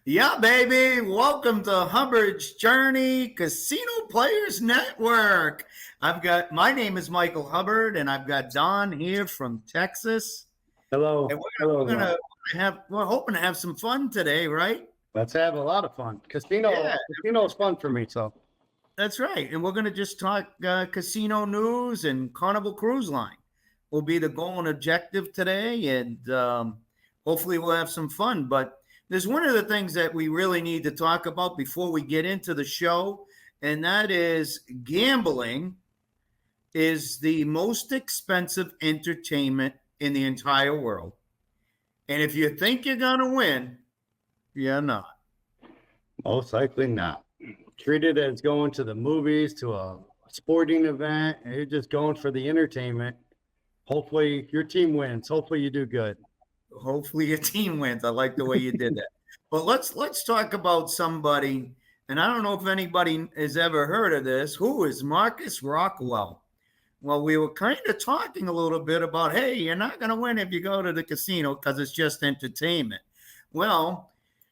Yeah, baby. Welcome to Hubbard's Journey Casino Players Network. My name is Michael Hubbard, and I've got Don here from Texas. And Hello. Hello, everyone. we're hoping to have some fun today, right? Let's have a lot of fun. Yeah, Casino is fun for me. So that's right. And we're going to just talk casino news and Carnival Cruise Line will be the goal and objective today. And hopefully we'll have some fun. But there's one of the things that we really need to talk about before we get into the show, and that is gambling is the most expensive entertainment in the entire world. And if you think you're going to win, you're not. most likely not. Treat it as going to the movies, to a sporting event, and you're just going for the entertainment. Hopefully your team wins. Hopefully you do good. Hopefully your team wins. I like the way you did that. But let's talk about somebody, and I don't know if anybody has ever heard of this. Who is Marcus Rockwell? Well, we were kind of talking a little bit about, hey, you're not going to win if you go to the casino because it's just entertainment. Well,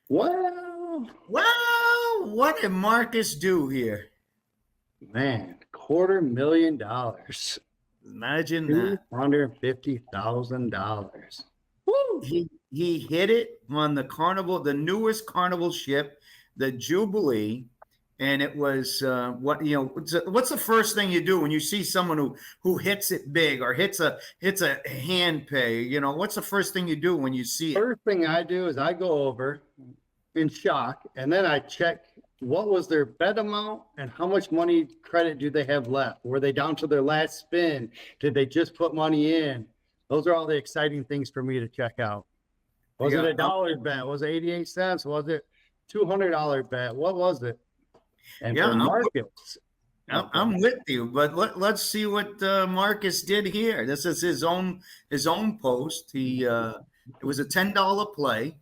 Well, what did Marcus do here? man, $250,000. Imagine that. $250,000. He hit it on the Carnival, the newest Carnival ship, the Jubilee, and it was what's the first thing you do when you see someone who hits it big or hits a hand pay? You know, what's the first thing you do when you see it? First thing I do is I go over in shock, and then I check what was their bet amount and how much money credit do they have left? Were they down to their last spin? Did they just put money in? Those are all the exciting things for me to check out. Was it a dollar bet? Was it 88 cents? Was it $200 bet? What was it? And for markets, I'm with you, but let's see what Marcus did here. This is his own post. It was a $10 play,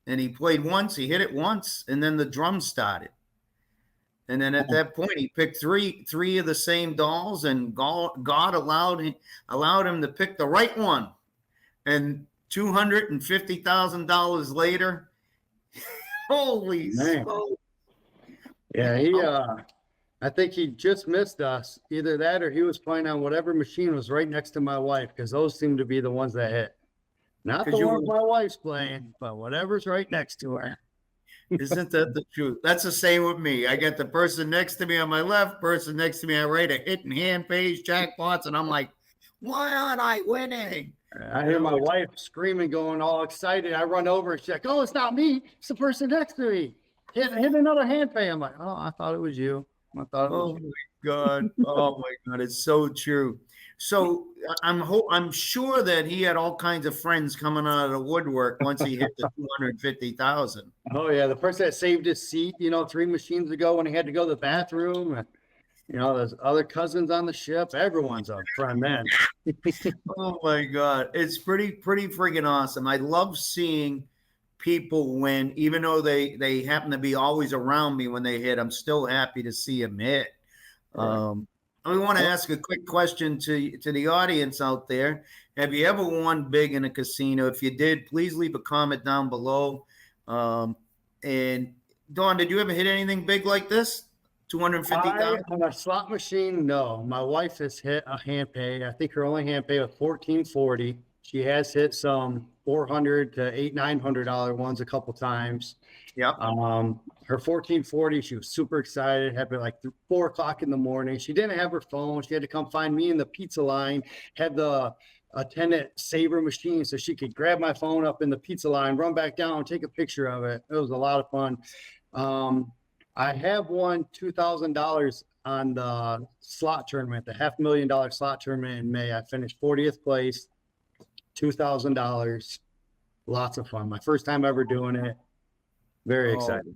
and he played once. He hit it once, and then the drum started. And then at that point, he picked three of the same dolls, and God allowed him to pick the right one. And $250,000 later, holy smoke! Yeah, I think he just missed us. Either that or he was playing on whatever machine was right next to my wife, because those seem to be the ones that hit. Not the one my wife's playing, but whatever's right next to her. Isn't that the truth? That's the same with me. I got the person next to me on my left, person next to me on right, a hitting hand pays, jackpots, and I'm like, why aren't I winning? I hear my wife screaming, going all excited. I run over and check. Oh, it's not me. It's the person next to me. Hit another hand pay. I'm like, oh, I thought it was you. My God. Oh my God. It's so true. So I'm sure that he had all kinds of friends coming out of the woodwork once he hit the 250,000. Oh yeah, the person that saved his seat, 3 machines ago when he had to go to the bathroom. There's other cousins on the ship. Everyone's a friend, man. Oh my God, it's pretty freaking awesome. I love seeing people win, even though they happen to be always around me when they hit. I'm still happy to see them hit. We want to ask a quick question to the audience out there. Have you ever won big in a casino? If you did, please leave a comment down below. And Dawn, did you ever hit anything big like this? 250,000 on a slot machine? No. My wife has hit a hand pay. I think her only hand pay was $14.40. She has hit some $400 to $900 ones a couple times. Yeah. Her $14.40, she was super excited. Happened like 4 o'clock in the morning. She didn't have her phone. She had to come find me in the pizza line. Had the attendant save her machine so she could grab my phone up in the pizza line, run back down, take a picture of it. It was a lot of fun. I have won $2,000 on the slot tournament, the $500,000 slot tournament in May. I finished 40th place, $2,000. Lots of fun. My first time ever doing it. Very excited.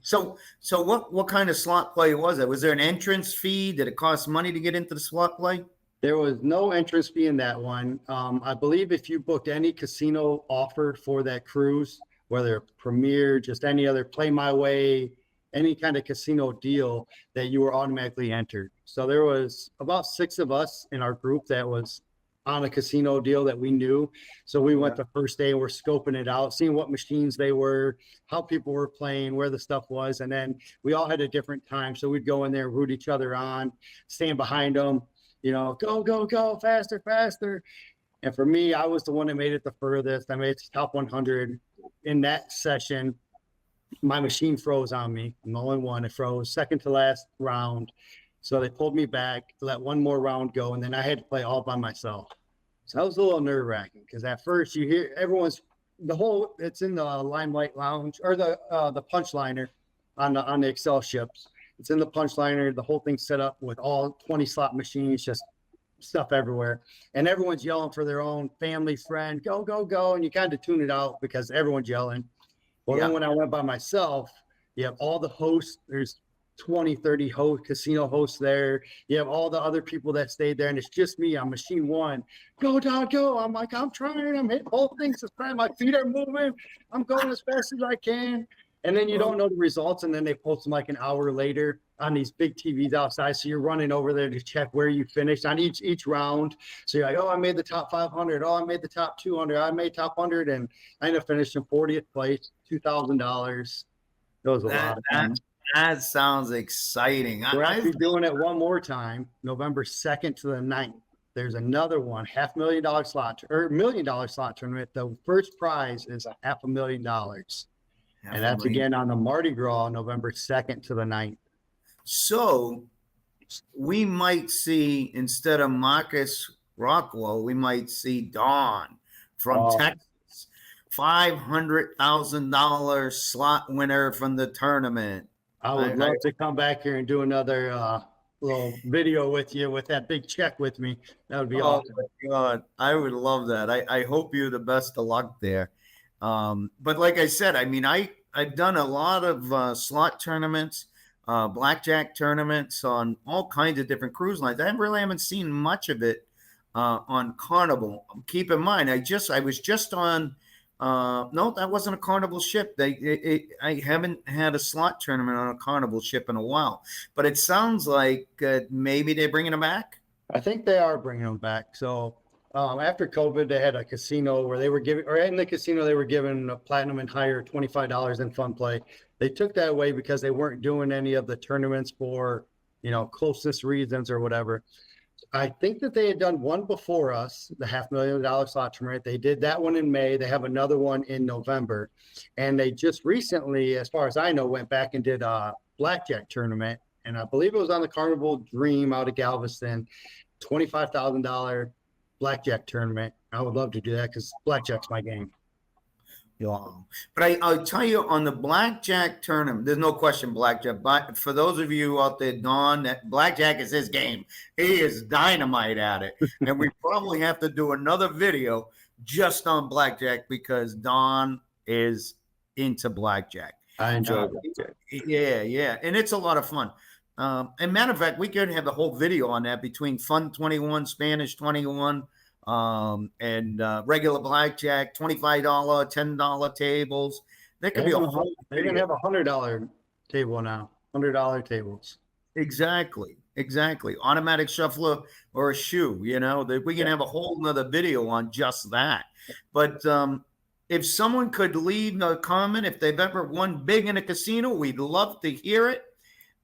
So what kind of slot play was it? Was there an entrance fee? Did it cost money to get into the slot play? There was no entrance fee in that one. I believe if you booked any casino offer for that cruise, whether Premier, just any other Play My Way, any kind of casino deal, that you were automatically entered. So there was about 6 of us in our group that was on a casino deal that we knew. So we went the first day and we're scoping it out, seeing what machines they were, how people were playing, where the stuff was. And then we all had a different time. So we'd go in there, root each other on, stand behind them, you know, go, go, go, faster, faster. And for me, I was the one that made it the furthest. I made it to top 100 in that session. My machine froze on me. I'm the only one. It froze second to last round. So they pulled me back, let one more round go, and then I had to play all by myself. So that was a little nerve-wracking because at first you hear everyone's it's in the Limelight Lounge or the punch liner on the Excel ships. It's in the punch liner. The whole thing's set up with all 20 slot machines, just stuff everywhere. And everyone's yelling for their own family friend, go, go, go. And you kind of tune it out because everyone's yelling. Well, then when I went by myself, you have all the hosts. There's 20, 30 casino hosts there. You have all the other people that stayed there, and it's just me on machine one. Go, Don, go. I'm like, I'm trying. I'm hitting both things. My feet are moving. I'm going as fast as I can. And then you don't know the results, and then they post them like an hour later on these big TVs outside. So you're running over there to check where you finished on each round. So you're like, oh, I made the top 500. Oh, I made the top 200. I made top 100, and I ended up finishing 40th place, $2,000. That was a lot of fun. That sounds exciting. We're actually doing it one more time, November 2nd to the 9th. There's another one, $500,000 slot or $1 million slot tournament. The first prize is $500,000. And that's again on the Mardi Gras, November 2nd to the 9th. So we might see, instead of Marcus Rockwell, we might see Don from Texas. $500,000 slot winner from the tournament. I would love to come back here and do another little video with you with that big check with me. That would be awesome. Oh my God, I would love that. I hope you the best of luck there. But like I said, I mean, I've done a lot of slot tournaments, blackjack tournaments on all kinds of different cruise lines. I really haven't seen much of it on Carnival. Keep in mind, I was just on. No, that wasn't a Carnival ship. I haven't had a slot tournament on a Carnival ship in a while, but it sounds like maybe they're bringing them back. I think they are bringing them back. So after COVID, they had a casino where they were giving, or in the casino, they were giving a platinum and higher $25 in fun play. They took that away because they weren't doing any of the tournaments for, closest reasons or whatever. I think that they had done one before us, the $500,000 slot tournament. They did that one in May. They have another one in November. And they just recently, as far as I know, went back and did a blackjack tournament. And I believe it was on the Carnival Dream out of Galveston, $25,000 blackjack tournament. I would love to do that because blackjack's my game. Yeah. But I'll tell you, on the blackjack tournament, there's no question blackjack. But for those of you out there, Don, that blackjack is his game. He is dynamite at it. And we probably have to do another video just on blackjack because Don is into blackjack. I enjoy blackjack. Yeah. And it's a lot of fun. And matter of fact, we could have a whole video on that between Fun 21, Spanish 21, and regular blackjack, $25, $10 tables. There could be a whole. They're gonna have $100 table now, $100 tables. Exactly. Automatic shuffler or a shoe. That we can have a whole nother video on just that. But if someone could leave a comment if they've ever won big in a casino, we'd love to hear it.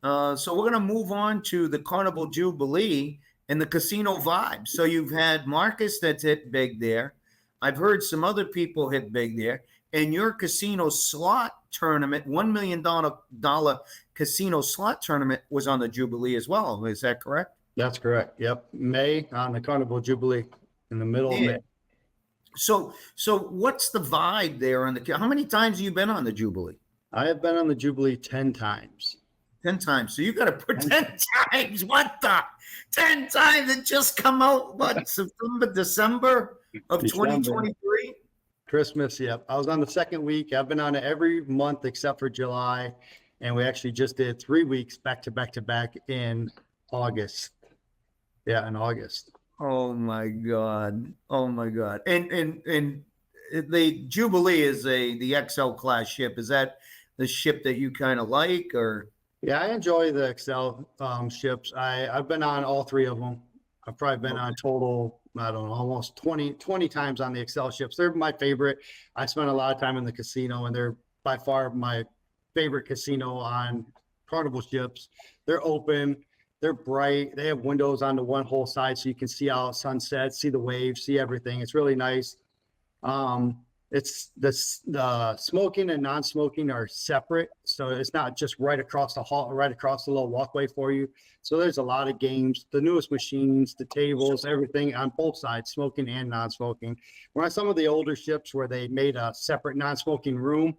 So we're gonna move on to the Carnival Jubilee and the casino vibe. So you've had Marcus that's hit big there. I've heard some other people hit big there. And your casino slot tournament, $1 million casino slot tournament was on the Jubilee as well. Is that correct? That's correct. Yep. May on the Carnival Jubilee in the middle of May. So what's the vibe there on how many times have you been on the Jubilee? I have been on the Jubilee 10 times. 10 times. So you got to put 10 times. What the? 10 times it just come out, September, December of 2023? Christmas, yep. I was on the second week. I've been on it every month except for July. And we actually just did 3 weeks back to back to back in August. Yeah, in August. Oh my God. And the Jubilee is the XL class ship. Is that the ship that you kind of like, or? Yeah, I enjoy the XL ships. I've been on all three of them. I've probably been on total I don't know, almost 20 times on the Excel ships. They're my favorite. I spent a lot of time in the casino, and they're by far my favorite casino on Carnival ships. They're open, they're bright, they have windows on the one whole side so you can see how sunset, see the waves, see everything. It's really nice. It's the smoking and non-smoking are separate, so it's not just right across the hall, right across the little walkway for you. So there's a lot of games, the newest machines, the tables, everything on both sides, smoking and non-smoking. We're on some of the older ships where they made a separate non-smoking room.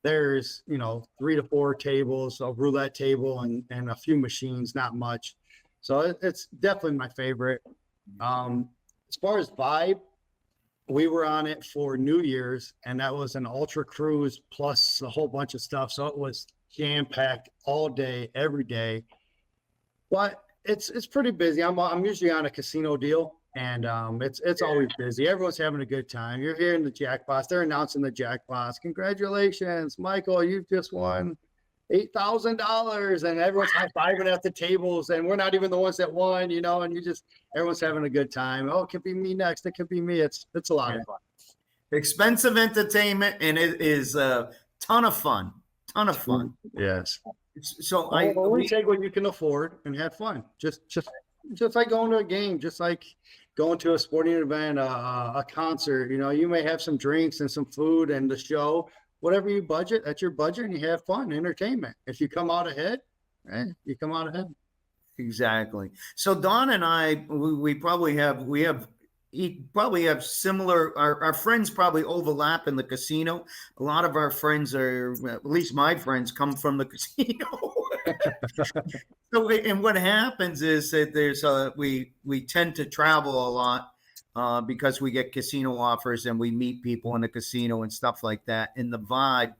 There's 3 to 4 tables, a roulette table, and a few machines, not much. So it's definitely my favorite. As far as vibe, we were on it for New Year's, and that was an ultra cruise plus a whole bunch of stuff. So it was jam packed all day, every day. But it's pretty busy. I'm usually on a casino deal, and it's always busy. Everyone's having a good time. You're hearing the jackpots. They're announcing the jackpots. Congratulations, Michael! You've just won $8,000, and everyone's high-fiving at the tables, and we're not even the ones that won, and everyone's having a good time. Oh, it could be me next. It could be me. It's a lot of fun. Expensive entertainment, and it is a ton of fun. Yes. So we take what you can afford and have fun. Just like going to a game, just like going to a sporting event, a concert. You may have some drinks and some food and the show. Whatever you budget, that's your budget, and you have fun, entertainment. If you come out ahead, you come out ahead. Exactly. So Don and I, we probably have similar. Our friends probably overlap in the casino. A lot of our friends at least my friends, come from the casino. So, and what happens is that we tend to travel a lot. Because we get casino offers and we meet people in the casino and stuff like that. In the vibe,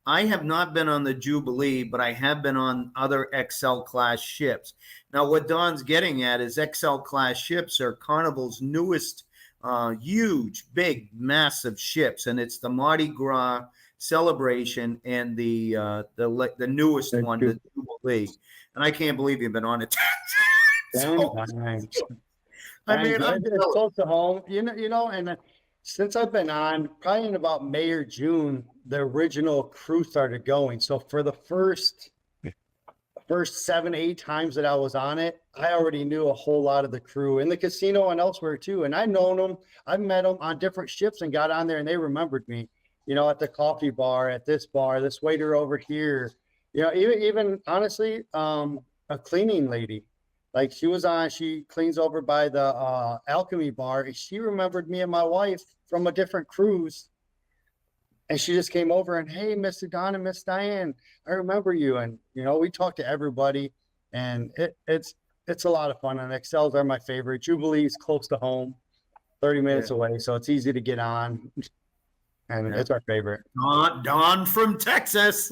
I have not been on the Jubilee, but I have been on other XL class ships. Now, what Don's getting at is XL class ships are Carnival's newest, huge, big, massive ships, and it's the Mardi Gras celebration and the newest one, the Jubilee. And I can't believe you've been on it. I mean, it's close to home, and since I've been on, probably in about May or June, the original crew started going. So for the first 7, 8 times that I was on it, I already knew a whole lot of the crew in the casino and elsewhere too. And I've known them, I've met them on different ships and got on there, and they remembered me, at the coffee bar, at this bar, this waiter over here, even honestly, a cleaning lady. Like she cleans over by the Alchemy bar, and she remembered me and my wife from a different cruise. And she just came over and, hey, Mr. Don and Miss Diane, I remember you. And, we talked to everybody, and it's a lot of fun. And XLs are my favorite. Jubilee is close to home, 30 minutes away. So it's easy to get on. And it's our favorite. Don from Texas.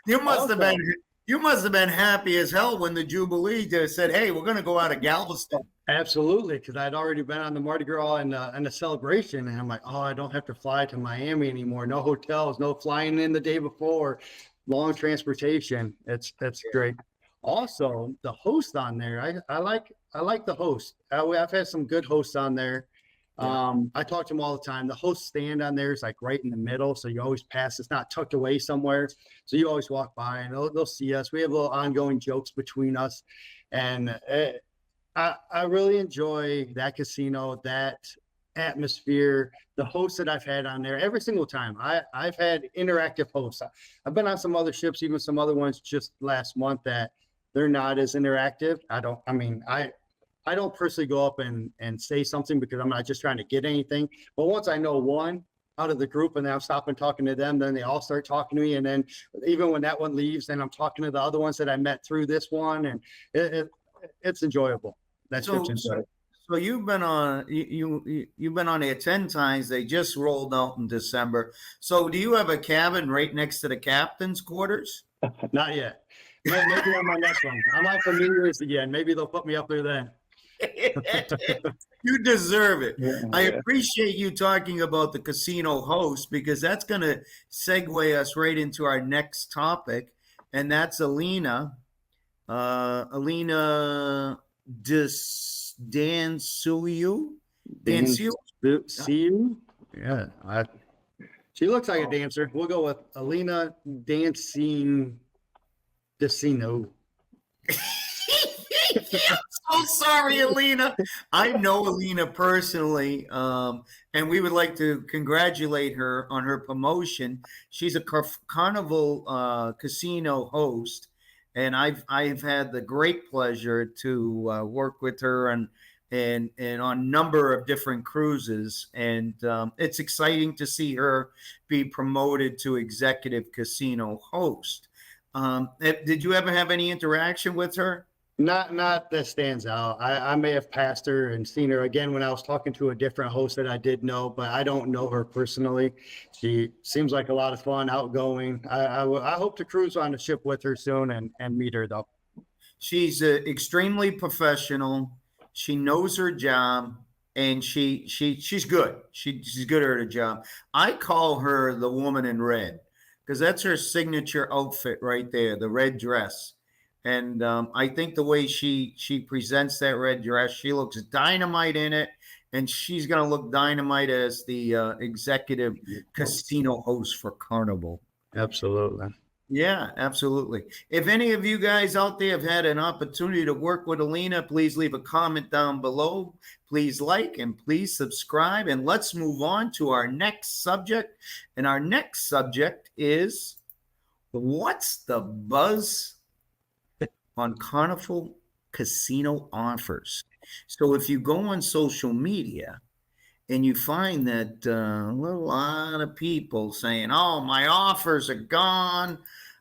You must have been happy as hell when the Jubilee just said, hey, we're going to go out of Galveston. Absolutely, because I'd already been on the Mardi Gras and the celebration, and I'm like, oh, I don't have to fly to Miami anymore. No hotels, no flying in the day before, long transportation. It's great. Also, the host on there, I like the host. I've had some good hosts on there. I talk to them all the time. The host stand on there is like right in the middle, so you always pass. It's not tucked away somewhere, so you always walk by and they'll see us. We have little ongoing jokes between us, and I really enjoy that casino, that atmosphere. The hosts that I've had on there every single time. I've had interactive hosts. I've been on some other ships, even some other ones just last month that they're not as interactive. I don't personally go up and say something because I'm not just trying to get anything. But once I know one out of the group and then I'm stopping talking to them, then they all start talking to me. And then even when that one leaves, then I'm talking to the other ones that I met through this one. And it's enjoyable. So you've been on you've been on there 10 times. They just rolled out in December. So do you have a cabin right next to the captain's quarters? Not yet. Maybe on my next one. I'm out for New Year's again. Maybe they'll put me up there then. You deserve it. Yeah, I appreciate you talking about the casino host, because that's going to segue us right into our next topic, and that's Alina. Alina Dan Suyu. Dan Suyu. Siu? Yeah. She looks like a dancer. We'll go with Alina Dancing Decino. So sorry, Alina. I know Alina personally, and we would like to congratulate her on her promotion. She's a Carnival casino host, and I've had the great pleasure to work with her and on a number of different cruises, and it's exciting to see her be promoted to executive casino host. Did you ever have any interaction with her? Not that stands out. I may have passed her and seen her again when I was talking to a different host that I did know, but I don't know her personally. She seems like a lot of fun, outgoing. I hope to cruise on the ship with her soon and meet her though. She's extremely professional. She knows her job, and she's good. She's good at her job. I call her the woman in red because that's her signature outfit right there, the red dress. And I think the way she presents that red dress, she looks dynamite in it, and she's going to look dynamite as the executive casino host for Carnival. Absolutely. Yeah, absolutely. If any of you guys out there have had an opportunity to work with Alina, please leave a comment down below. Please like and please subscribe. And let's move on to our next subject. And our next subject is, what's the buzz on Carnival casino offers? So if you go on social media and you find that a lot of people saying, oh, my offers are gone.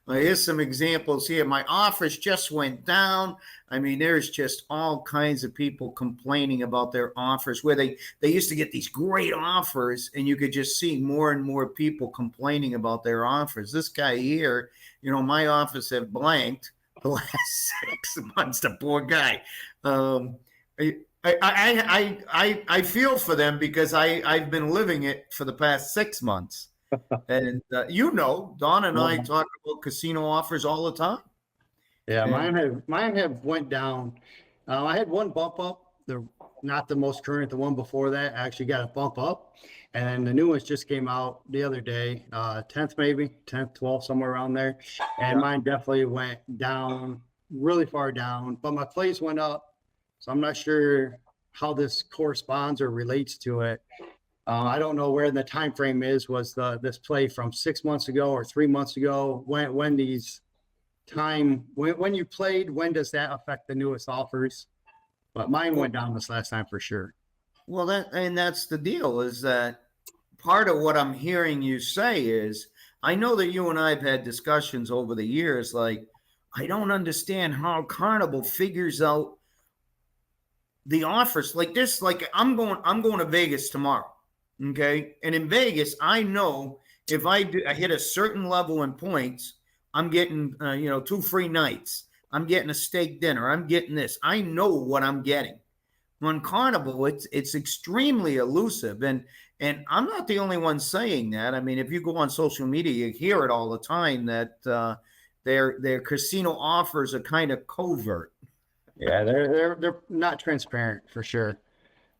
Here's some examples here. My offers just went down. I mean, there's just all kinds of people complaining about their offers where they used to get these great offers, and you could just see more and more people complaining about their offers. This guy here, my offers have blanked the last 6 months. The poor guy. I feel for them because I've been living it for the past 6 months, and Don and I talk about casino offers all the time. Yeah, mine have went down. I had one bump up. Not the most current. The one before that actually got a bump up, and then the new ones just came out the other day, 10th maybe, 10th, 12th, somewhere around there, and mine definitely went down, really far down. But my plays went up. So I'm not sure how this corresponds or relates to it. I don't know where the time frame is. Was this play from 6 months ago or 3 months ago? When you played, when does that affect the newest offers? But mine went down this last time for sure. Well, that's the deal, is that part of what I'm hearing you say is, I know that you and I have had discussions over the years, like, I don't understand how Carnival figures out the offers like this. Like, I'm going to Vegas tomorrow. Okay. And in Vegas, I know if I hit a certain level in points, I'm getting, 2 free nights. I'm getting a steak dinner. I'm getting this. I know what I'm getting. On Carnival, it's extremely elusive. And I'm not the only one saying that. I mean, if you go on social media, you hear it all the time that their casino offers are kind of covert. Yeah, they're not transparent for sure.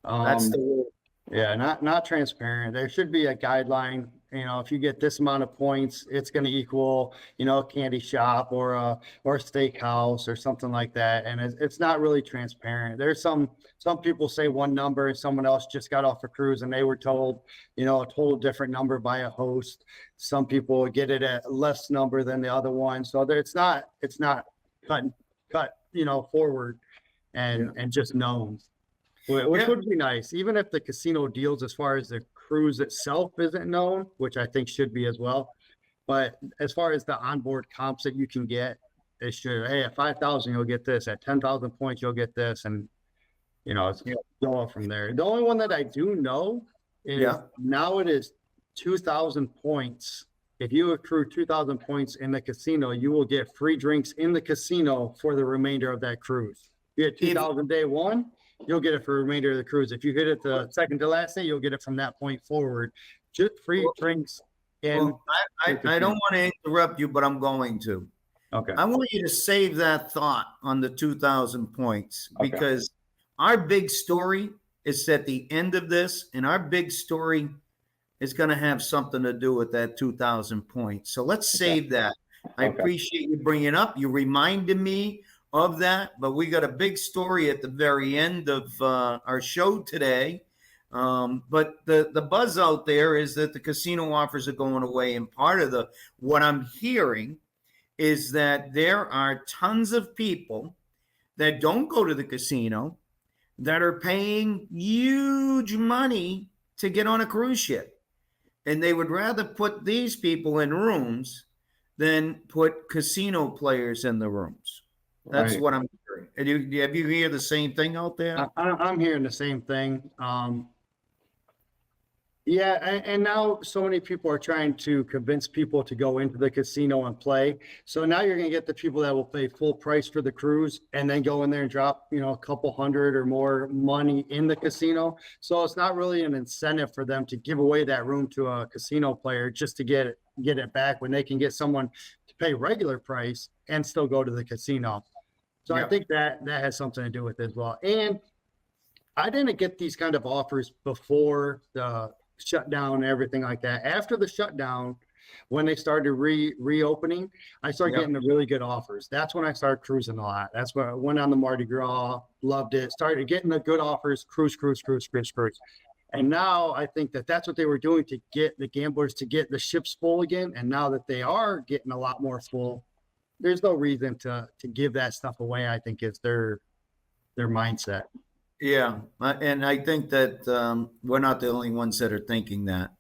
That's the word. Yeah, not transparent. There should be a guideline. If you get this amount of points, it's going to equal, a candy shop or a steakhouse or something like that. And it's not really transparent. There's some people say one number and someone else just got off a cruise and they were told, a total different number by a host. Some people get it at less number than the other one. So it's not cut, forward and just known, which would be nice. Even if the casino deals as far as the cruise itself isn't known, which I think should be as well. But as far as the onboard comps that you can get, they should, hey, at 5,000, you'll get this. At 10,000 points, you'll get this. And, it's going from there. The only one that I do know is now it is 2,000 points. If you accrue 2,000 points in the casino, you will get free drinks in the casino for the remainder of that cruise. You get 2,000 day one, you'll get it for the remainder of the cruise. If you hit it the second to last day, you'll get it from that point forward. Just free drinks. And I don't want to interrupt you, but I'm going to. Okay. I want you to save that thought on the 2,000 points because our big story is at the end of this, and our big story is going to have something to do with that 2,000 points. So let's save that. I appreciate you bringing it up. You reminded me of that, but we got a big story at the very end of our show today. But the buzz out there is that the casino offers are going away, and part of what I'm hearing is that there are tons of people that don't go to the casino that are paying huge money to get on a cruise ship, and they would rather put these people in rooms than put casino players in the rooms. That's what I'm hearing. And have you heard the same thing out there? I'm hearing the same thing. Yeah, and now so many people are trying to convince people to go into the casino and play. So now you're going to get the people that will pay full price for the cruise and then go in there and drop, a couple hundred or more money in the casino. So it's not really an incentive for them to give away that room to a casino player just to get it back when they can get someone to pay regular price and still go to the casino. So I think that has something to do with it as well. And I didn't get these kind of offers before the shutdown and everything like that. After the shutdown, when they started reopening, I started getting the really good offers. That's when I started cruising a lot. That's when I went on the Mardi Gras, loved it, started getting the good offers, cruise. And now I think that's what they were doing to get the gamblers to get the ships full again. And now that they are getting a lot more full, there's no reason to give that stuff away. I think is their mindset. Yeah, and I think that we're not the only ones that are thinking that.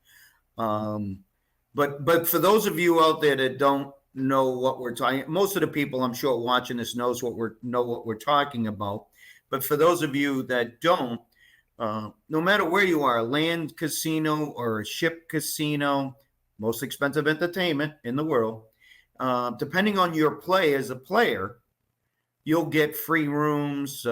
But for those of you out there that don't know what we're talking, most of the people I'm sure watching this know what we're talking about. But for those of you that don't, no matter where you are, a land casino or a ship casino, most expensive entertainment in the world, depending on your play as a player, you'll get free rooms,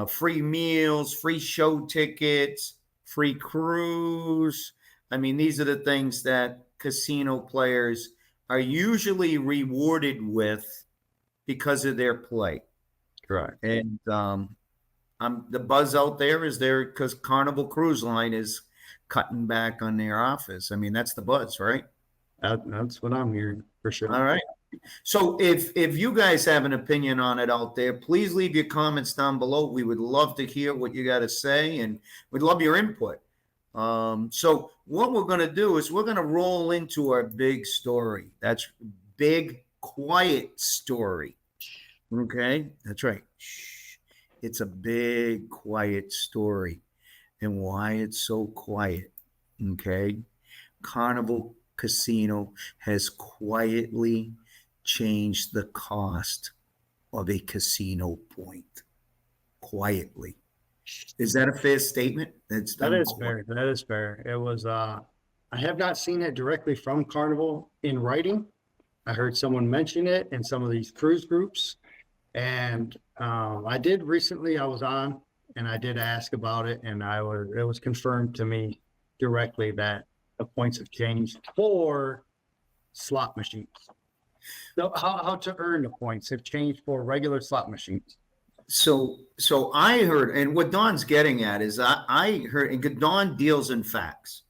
free meals, free show tickets, free cruise. I mean, these are the things that casino players are usually rewarded with because of their play. Correct. And the buzz out there is there because Carnival Cruise Line is cutting back on their offers. I mean, that's the buzz, right? That's what I'm hearing for sure. All right. So if you guys have an opinion on it out there, please leave your comments down below. We would love to hear what you got to say, and we'd love your input. So what we're going to do is we're going to roll into our big story. That's big, quiet story. Okay, that's right. Shh. It's a big, quiet story, and why it's so quiet. Okay, Carnival Casino has quietly change the cost of a casino point quietly. Is that a fair statement? That is fair. It was I have not seen it directly from Carnival in writing. I heard someone mention it in some of these cruise groups, and I did recently. I was on and I did ask about it, and it was confirmed to me directly that the points have changed for slot machines. So how to earn the points have changed for regular slot machines. So I heard, and what Don's getting at is I heard, and Don deals in facts.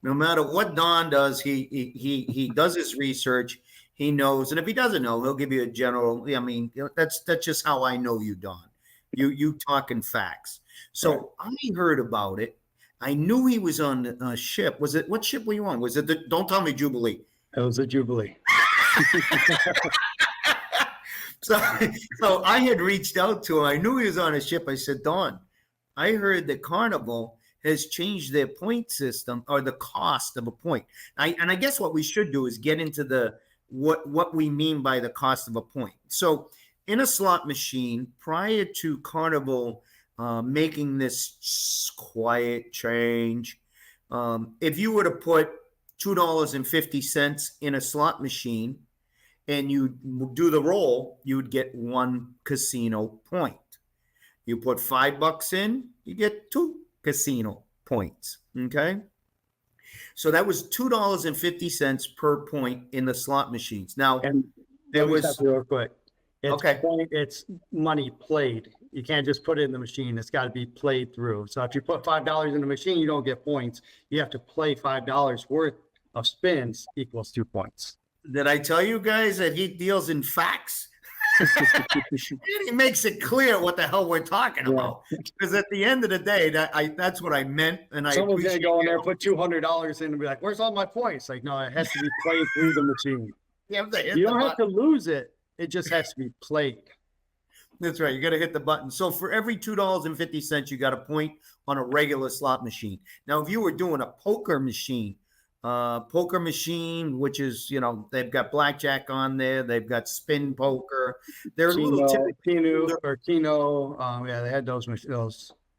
No matter what Don does, he does his research. He knows, and if he doesn't know, he'll give you a general. I mean, that's just how I know you, Don. You talk in facts. So right. I heard about it. I knew he was on a ship. Was it, what ship were you on? Was it don't tell me Jubilee. It was a Jubilee. So I had reached out to him. I knew he was on a ship. I said, Don, I heard that Carnival has changed their point system or the cost of a point. And I guess what we should do is get into what we mean by the cost of a point. So in a slot machine, prior to Carnival making this quiet change, if you were to put $2.50 in a slot machine and you do the roll, you would get 1 casino point. You put $5 in, you get 2 casino points. Okay. So that was $2.50 per point in the slot machines. Now, and there was real quick. It's money played. You can't just put it in the machine. It's got to be played through. So if you put $5 in the machine, you don't get points. You have to play $5 worth of spins equals 2 points. Did I tell you guys that he deals in facts? He makes it clear what the hell we're talking about. Because at the end of the day, that's what I meant. And someone's gonna go in there, put $200 in, and be like, "Where's all my points?" Like, no, it has to be played through the machine. You don't have to lose it. It just has to be played. That's right. You got to hit the button. So for every $2.50, you got a point on a regular slot machine. Now, if you were doing a poker machine, which is, they've got blackjack on there. They've got spin poker. They're Keno, yeah, they had those.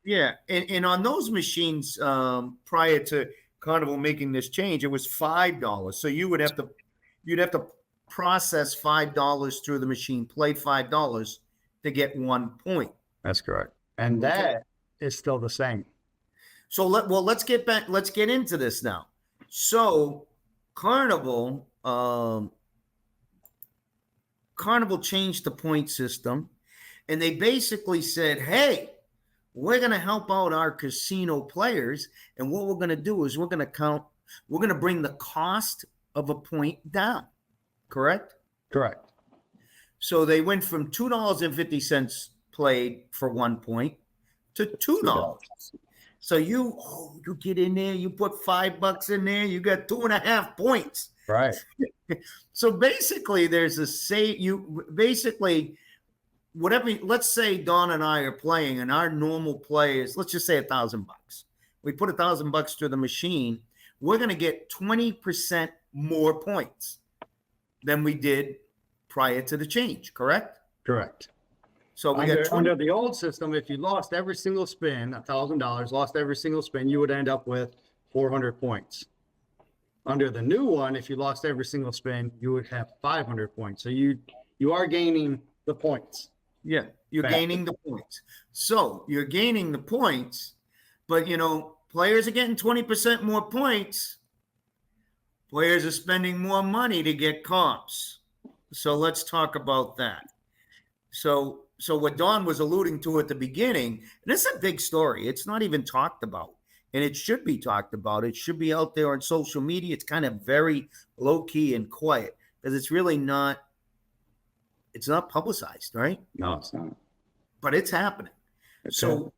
Yeah. And on those machines, prior to Carnival making this change, it was $5. So you'd have to process $5 through the machine, play $5 to get 1 point. That's correct. And that is still the same. So let's get into this now. So Carnival changed the point system, and they basically said, hey, we're going to help out our casino players. And what we're going to do is we're going to bring the cost of a point down. Correct? Correct. So they went from $2.50 played for 1 point to $2. So you get in there, you put $5 in there, you got 2.5 points. Right. So basically, there's whatever. Let's say Don and I are playing, and our normal play is, let's just say $1,000. We put $1,000 through the machine. We're going to get 20% more points than we did prior to the change. Correct? Correct. So under the old system, if you lost every single spin, $1,000, lost every single spin, you would end up with 400 points. Under the new one, if you lost every single spin, you would have 500 points. So you are gaining the points. Yeah, you're gaining the points. So you're gaining the points, but players are getting 20% more points. Players are spending more money to get comps. So let's talk about that. So what Don was alluding to at the beginning, and it's a big story. It's not even talked about, and it should be talked about. It should be out there on social media. It's kind of very low key and quiet because it's really not. It's not publicized, right? No, it's not. But it's happening. So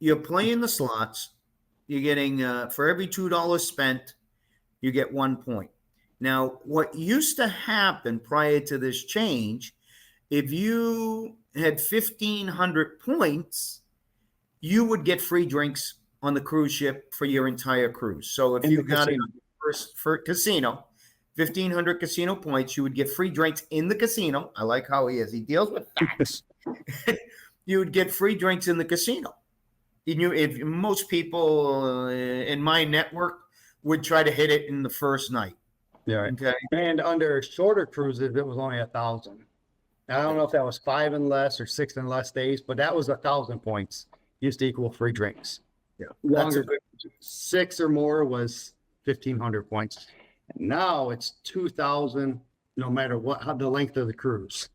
you're playing the slots. You're getting for every $2 spent, you get 1 point. Now, what used to happen prior to this change, if you had 1,500 points, you would get free drinks on the cruise ship for your entire cruise. So if you got it for casino, 1,500 casino points, you would get free drinks in the casino. I like how he is. He deals with facts. You would get free drinks in the casino. If most people in my network would try to hit it in the first night. Yeah. Right. Okay. And under shorter cruises, it was only 1,000. I don't know if that was 5 and less or 6 and less days, but that was 1,000 points used to equal free drinks. Yeah. Longer 6 or more was 1,500 points. And now it's 2,000, no matter how the length of the cruise.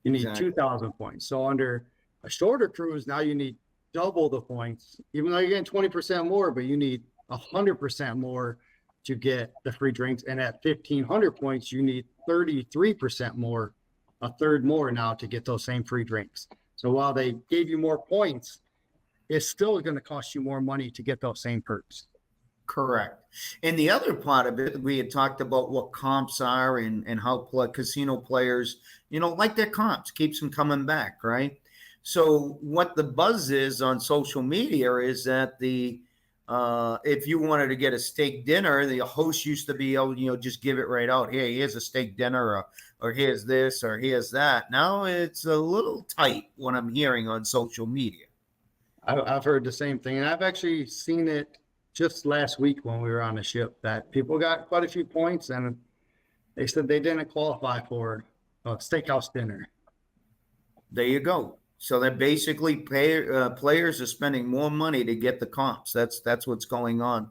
You need 2,000 points. So under a shorter cruise, now you need double the points, even though you're getting 20% more, but you need 100% more to get the free drinks. And at 1,500 points, you need 33% more, a third more now to get those same free drinks. So while they gave you more points, it's still going to cost you more money to get those same perks. Correct. And the other part of it, we had talked about what comps are and how casino players, like their comps, keeps them coming back, right? So what the buzz is on social media is that if you wanted to get a steak dinner, the host used to be able, just give it right out. Hey, here's a steak dinner, or here's this, or here's that. Now it's a little tight what I'm hearing on social media. I've heard the same thing, and I've actually seen it just last week when we were on the ship that people got quite a few points, and they said they didn't qualify for a steakhouse dinner. There you go. So that basically players are spending more money to get the comps. That's what's going on.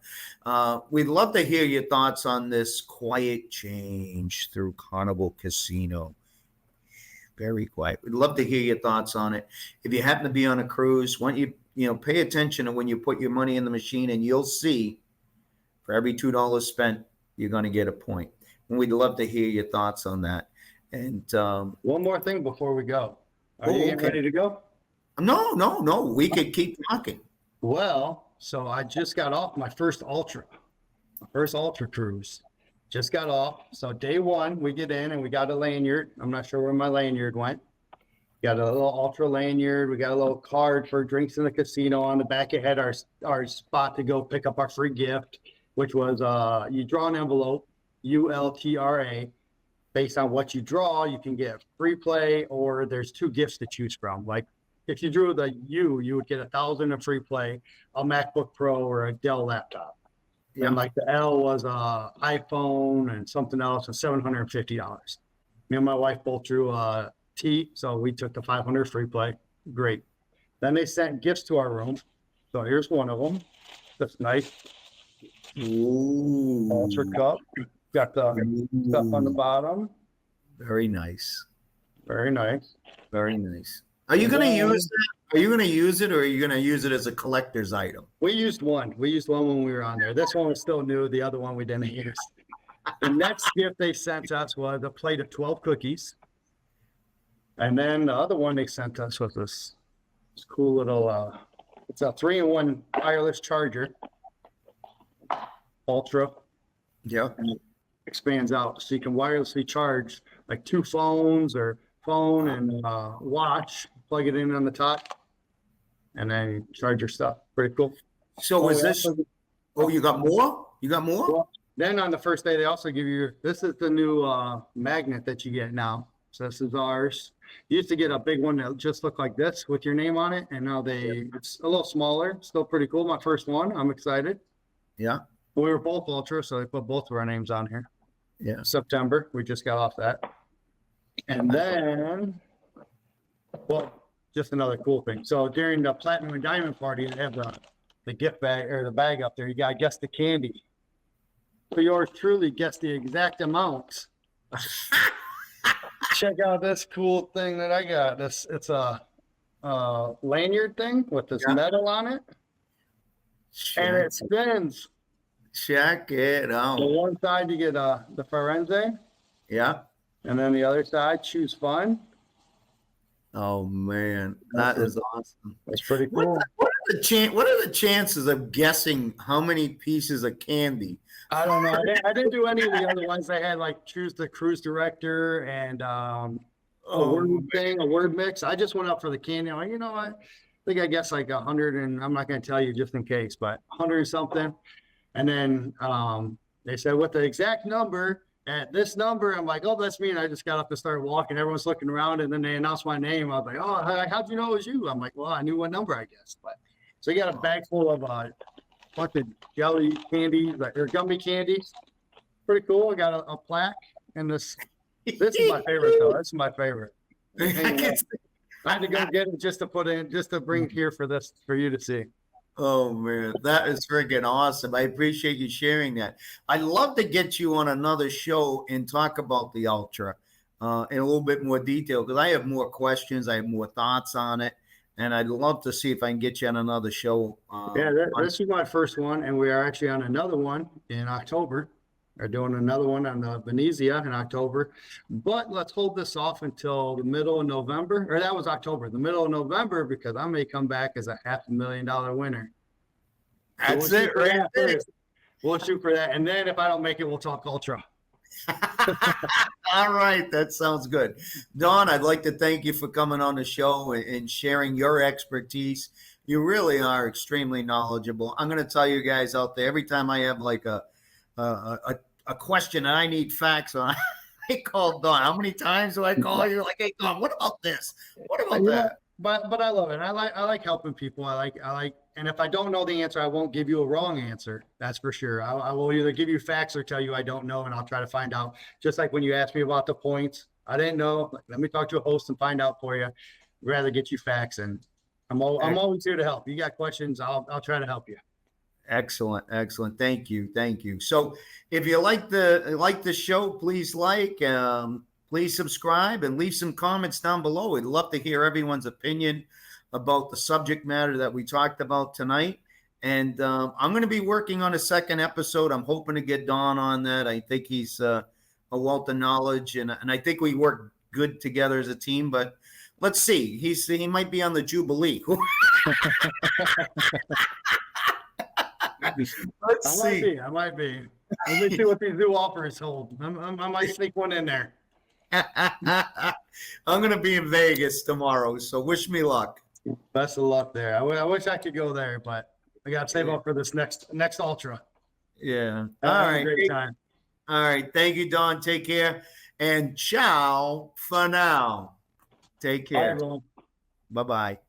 We'd love to hear your thoughts on this quiet change through Carnival Casino. Very quiet. We'd love to hear your thoughts on it. If you happen to be on a cruise, why don't you pay attention to when you put your money in the machine, and you'll see for every $2 spent, you're going to get a point. And we'd love to hear your thoughts on that. And one more thing before we go. Are you getting ready to go? No. We could keep talking. Well, so I just got off my first ultra cruise. Just got off. So day one, we get in and we got a lanyard. I'm not sure where my lanyard went. Got a little ultra lanyard. We got a little card for drinks in the casino. On the back, it had our spot to go pick up our free gift, which was you draw an envelope, ULTRA. Based on what you draw, you can get free play, or there's 2 gifts to choose from. Like if you drew the U, you would get 1,000 in free play, a MacBook Pro or a Dell laptop. Yeah. And like the L was a iPhone and something else, and $750. Me and my wife both drew a T, so we took the 500 free play. Great. Then they sent gifts to our room. So here's one of them. That's nice. Ooh. Ultra cup. Got the stuff on the bottom. Very nice. Very nice. Very nice. Are you going to use that? Are you going to use it, or are you going to use it as a collector's item? We used one. We used one when we were on there. This one was still new. The other one we didn't use. The next gift they sent us was a plate of 12 cookies. And then the other one they sent us was this cool little, it's a 3-in-1 wireless charger. Ultra. Yeah. And it expands out so you can wirelessly charge like 2 phones or phone and watch, plug it in on the top, and then you charge your stuff. Pretty cool. So is this, you got more? You got more? Well, then on the first day, they also give you, this is the new magnet that you get now. So this is ours. You used to get a big one that just looked like this with your name on it, and now it's a little smaller. Still pretty cool. My first one. I'm excited. Yeah. We were both ultra, so they put both of our names on here. Yeah. September. We just got off that. And then, well, just another cool thing. So during the platinum and diamond party, they have the gift bag or the bag up there. You got to guess the candy. So yours truly guessed the exact amount. Check out this cool thing that I got. It's a lanyard thing with this metal on it. And it spins. Check it out. On one side you get the Firenze. Yeah. And then the other side, choose fun. Oh man, that is awesome. That's pretty cool. What are the chances of guessing how many pieces of candy? I don't know. I didn't do any of the other ones. They had like choose the cruise director and a word mix. I just went up for the candy. I'm like, you know what? I think I guess like 100, and I'm not going to tell you just in case, but 100 something. And then they said what the exact number at this number. I'm like, oh, that's me. And I just got up and started walking. Everyone's looking around, and then they announced my name. I was like, oh, how'd you know it was you? I'm like, well, I knew what number I guessed. But so you got a bag full of bunch of jelly candy or gummy candies. Pretty cool. I got a plaque, and this is my favorite though. This is my favorite. I had to go get it just to bring it here for you to see. Oh man, that is freaking awesome. I appreciate you sharing that. I'd love to get you on another show and talk about the Ultra in a little bit more detail, because I have more questions. I have more thoughts on it. And I'd love to see if I can get you on another show. This is my first one, and we are actually on another one in October. We're doing another one on the Venezia in October. But let's hold this off until the middle of November. Or that was October, the middle of November, because I may come back as a $500,000 winner. That's it, right there. We'll shoot for that. And then if I don't make it, we'll talk Ultra. All right, that sounds good. Don, I'd like to thank you for coming on the show and sharing your expertise. You really are extremely knowledgeable. I'm going to tell you guys out there, every time I have like a question and I need facts on, I call Don. How many times do I call you? Like, hey, Don, what about this? What about that? But I love it. I like helping people. I like, and if I don't know the answer, I won't give you a wrong answer. That's for sure. I will either give you facts or tell you I don't know, and I'll try to find out. Just like when you asked me about the points, I didn't know. Let me talk to a host and find out for you. I'd rather get you facts, and I'm always here to help. You got questions, I'll try to help you. Excellent. Thank you. So if you like the show, please please subscribe and leave some comments down below. We'd love to hear everyone's opinion about the subject matter that we talked about tonight. And I'm going to be working on a second episode. I'm hoping to get Don on that. I think he's a wealth of knowledge, and I think we work good together as a team. But let's see. He might be on the Jubilee. Let's see. I might be. Let me see what these new offers hold. I might sneak one in there. I'm going to be in Vegas tomorrow, so wish me luck. Best of luck there. I wish I could go there, but I got to save up for this next ultra. Yeah. All right. Great time. All right. Thank you, Don. Take care. And ciao for now. Take care. Bye, everyone. Bye-bye.